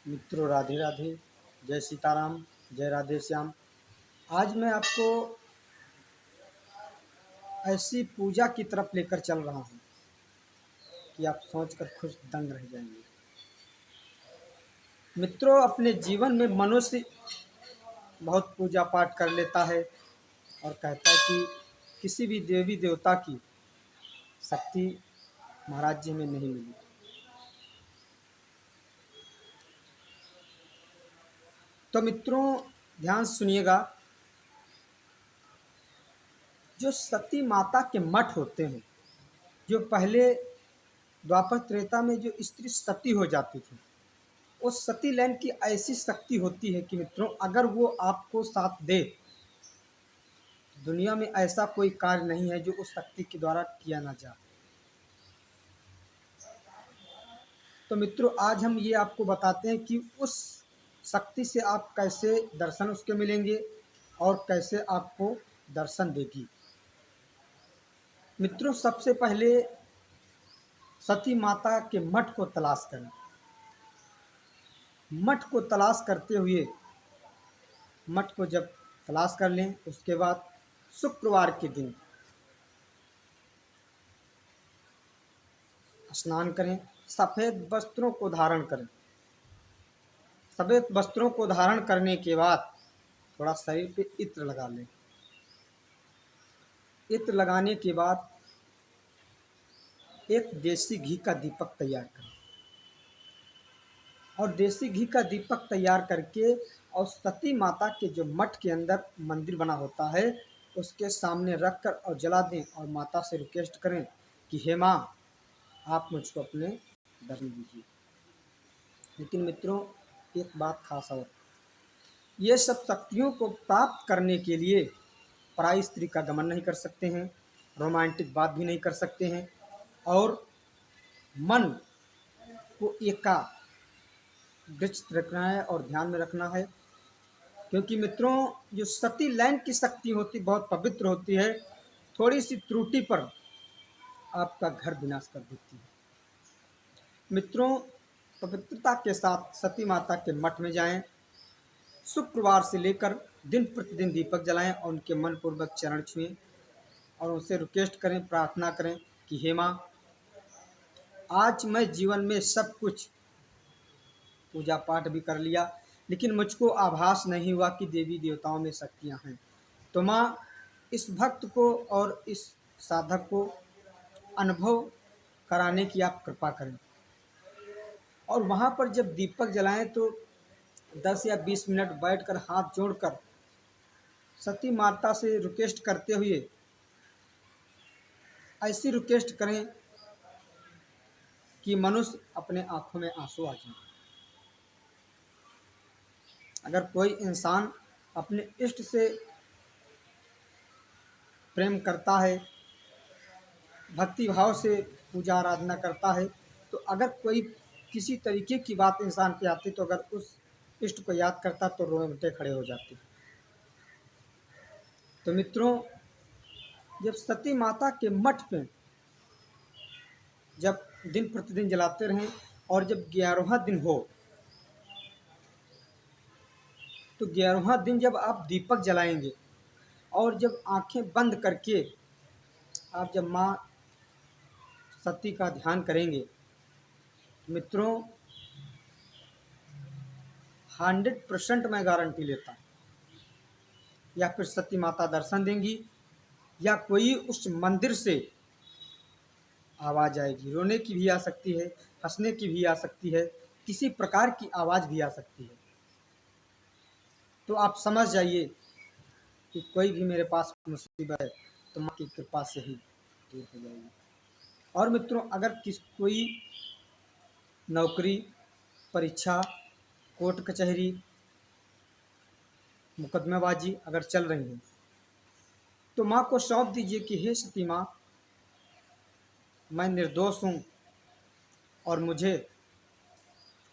मित्रों, राधे राधे। जय सीताराम, जय राधे श्याम। आज मैं आपको ऐसी पूजा की तरफ लेकर चल रहा हूँ कि आप सोचकर खुश दंग रह जाएंगे। मित्रों, अपने जीवन में मनुष्य बहुत पूजा पाठ कर लेता है और कहता है कि किसी भी देवी देवता की शक्ति महाराज जी में नहीं मिली। तो मित्रों, ध्यान सुनिएगा। जो सती माता के मठ होते हैं, जो पहले द्वापर त्रेता में जो स्त्री सती हो जाती थी, उस सती लैंड की ऐसी शक्ति होती है कि मित्रों, अगर वो आपको साथ दे, दुनिया में ऐसा कोई कार्य नहीं है जो उस शक्ति के द्वारा किया ना जाए। तो मित्रों, आज हम ये आपको बताते हैं कि उस शक्ति से आप कैसे दर्शन उसके मिलेंगे और कैसे आपको दर्शन देगी। मित्रों, सबसे पहले सती माता के मठ को तलाश करें। मठ को तलाश करते हुए, मठ को जब तलाश कर लें, उसके बाद शुक्रवार के दिन स्नान करें, सफ़ेद वस्त्रों को धारण करें। सफ़ेद वस्त्रों को धारण करने के बाद थोड़ा शरीर पे इत्र लगा लें। इत्र लगाने के बाद एक देसी घी का दीपक तैयार करें और देसी घी का दीपक तैयार करके और सती माता के जो मठ के अंदर मंदिर बना होता है उसके सामने रख कर और जला दें और माता से रिक्वेस्ट करें कि हे माँ, आप मुझको अपने दर्शन दीजिए। लेकिन मित्रों, एक बात खास और, ये सब शक्तियों को प्राप्त करने के लिए पराई स्त्री का गमन नहीं कर सकते हैं, रोमांटिक बात भी नहीं कर सकते हैं और मन को एकाग्रचित रखना है और ध्यान में रखना है। क्योंकि मित्रों, जो सती लैंड की शक्ति होती बहुत पवित्र होती है, थोड़ी सी त्रुटि पर आपका घर विनाश कर देती है। मित्रों, पवित्रता के साथ सती माता के मठ में जाएं, शुक्रवार से लेकर दिन प्रतिदिन दीपक जलाएं और उनके मन पूर्वक चरण छुएं और उनसे रिक्वेस्ट करें, प्रार्थना करें कि हे माँ, आज मैं जीवन में सब कुछ पूजा पाठ भी कर लिया, लेकिन मुझको आभास नहीं हुआ कि देवी देवताओं में शक्तियाँ हैं। तो माँ, इस भक्त को और इस साधक को अनुभव कराने की आप कृपा करें। और वहाँ पर जब दीपक जलाएं तो 10 या 20 मिनट बैठकर हाथ जोड़कर सती माता से रिक्वेस्ट करते हुए ऐसी रिक्वेस्ट करें कि मनुष्य अपने आंखों में आंसू आ जाए। अगर कोई इंसान अपने इष्ट से प्रेम करता है, भक्ति भाव से पूजा आराधना करता है, तो अगर कोई किसी तरीके की बात इंसान पे आती तो अगर उस इष्ट को याद करता तो रोंगटे खड़े हो जाते। तो मित्रों, जब सती माता के मठ पे जब दिन प्रतिदिन जलाते रहें और जब 11वां दिन हो तो 11वां दिन जब आप दीपक जलाएंगे और जब आंखें बंद करके आप जब माँ सती का ध्यान करेंगे, मित्रों 100% मैं गारंटी लेता हूँ, या फिर सती माता दर्शन देंगी या कोई उस मंदिर से आवाज़ आएगी। रोने की भी आ सकती है, हंसने की भी आ सकती है, किसी प्रकार की आवाज़ भी आ सकती है। तो आप समझ जाइए कि कोई भी मेरे पास मुसीबत है तो माँ की कृपा से ही दूर हो जाएगी। और मित्रों, अगर कोई नौकरी, परीक्षा, कोर्ट कचहरी, मुकदमेबाजी अगर चल रही है तो माँ को सौंप दीजिए कि हे सती माँ, मैं निर्दोष हूँ और मुझे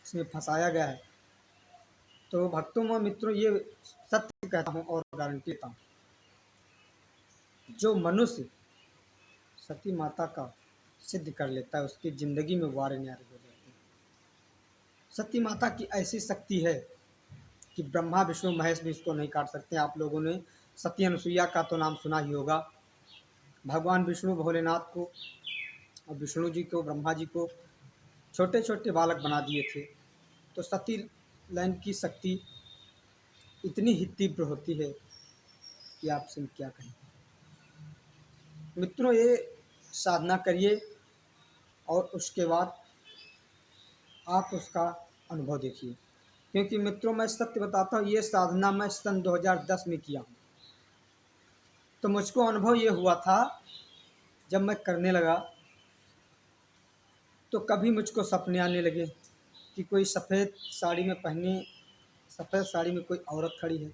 इसमें फंसाया गया है। तो भक्तों में मित्रों, ये सत्य कहता हूँ और गारंटी देता हूँ, जो मनुष्य सती माता का सिद्ध कर लेता है उसकी ज़िंदगी में वार न्यारे हो जाते हैं। सती माता की ऐसी शक्ति है कि ब्रह्मा विष्णु महेश भी इसको नहीं काट सकते। आप लोगों ने सती अनुसुईया का तो नाम सुना ही होगा। भगवान विष्णु भोलेनाथ को और विष्णु जी को, ब्रह्मा जी को छोटे छोटे बालक बना दिए थे। तो सती लाइन की शक्ति इतनी ही तीव्र होती है कि आपसे हम क्या कहें। मित्रों, ये साधना करिए और उसके बाद आप उसका अनुभव देखिए। क्योंकि मित्रों, मैं सत्य बताता हूँ, ये साधना मैं सन 2010 में किया हूँ। तो मुझको अनुभव ये हुआ था, जब मैं करने लगा तो कभी मुझको सपने आने लगे कि कोई सफ़ेद साड़ी में पहने, सफ़ेद साड़ी में कोई औरत खड़ी है,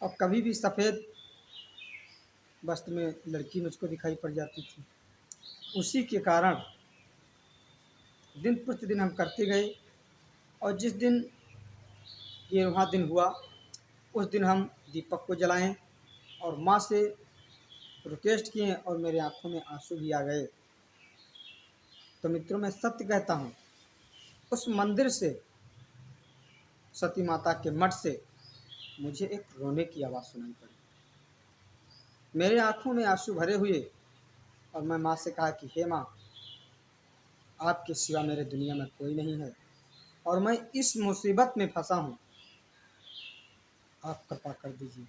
और कभी भी सफ़ेद वस्त्र में लड़की मुझको दिखाई पड़ जाती थी। उसी के कारण दिन प्रतिदिन हम करते गए, और जिस दिन ये वहाँ दिन हुआ, उस दिन हम दीपक को जलाएं और माँ से रिक्वेस्ट किए, और मेरे आंखों में आंसू भी आ गए। तो मित्रों, मैं सत्य कहता हूँ, उस मंदिर से, सती माता के मठ से मुझे एक रोने की आवाज़ सुनाई पड़ी। मेरे आंखों में आंसू भरे हुए, और मैं माँ से कहा कि हे माँ, आपके सिवा मेरे दुनिया में कोई नहीं है, और मैं इस मुसीबत में फंसा हूँ, आप कृपा कर दीजिए।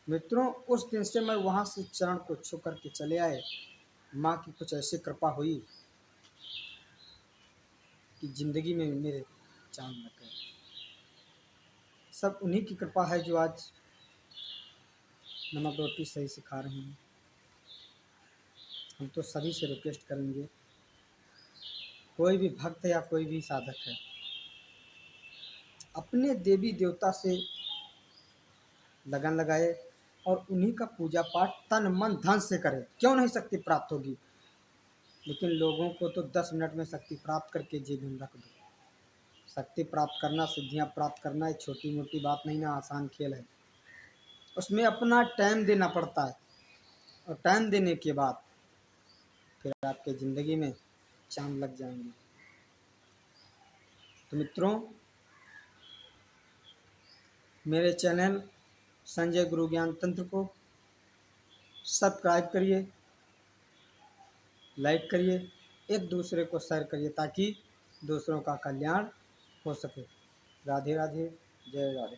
मित्रों, उस दिन से मैं वहाँ से चरण को छू करके चले आए। माँ की कुछ ऐसी कृपा हुई कि ज़िंदगी में मेरे चाँद लग गए। सब उन्हीं की कृपा है जो आज नमक रोटी सही सिखा रहे हैं। हम तो सभी से रिक्वेस्ट करेंगे, कोई भी भक्त या कोई भी साधक है, अपने देवी देवता से लगन लगाए और उन्हीं का पूजा पाठ तन मन धन से करे। क्यों नहीं शक्ति प्राप्त होगी? लेकिन लोगों को तो 10 मिनट में शक्ति प्राप्त करके जेब में रख दो। शक्ति प्राप्त करना, सिद्धियां प्राप्त करना एक छोटी मोटी बात नहीं ना, आसान खेल है। उसमें अपना टाइम देना पड़ता है, और टाइम देने के बाद फिर आपके ज़िंदगी में चांद लग जाएंगे। तो मित्रों, मेरे चैनल संजय गुरु ज्ञान तंत्र को सब्सक्राइब करिए, लाइक करिए, एक दूसरे को शेयर करिए, ताकि दूसरों का कल्याण हो सके। राधे राधे, जय राधे।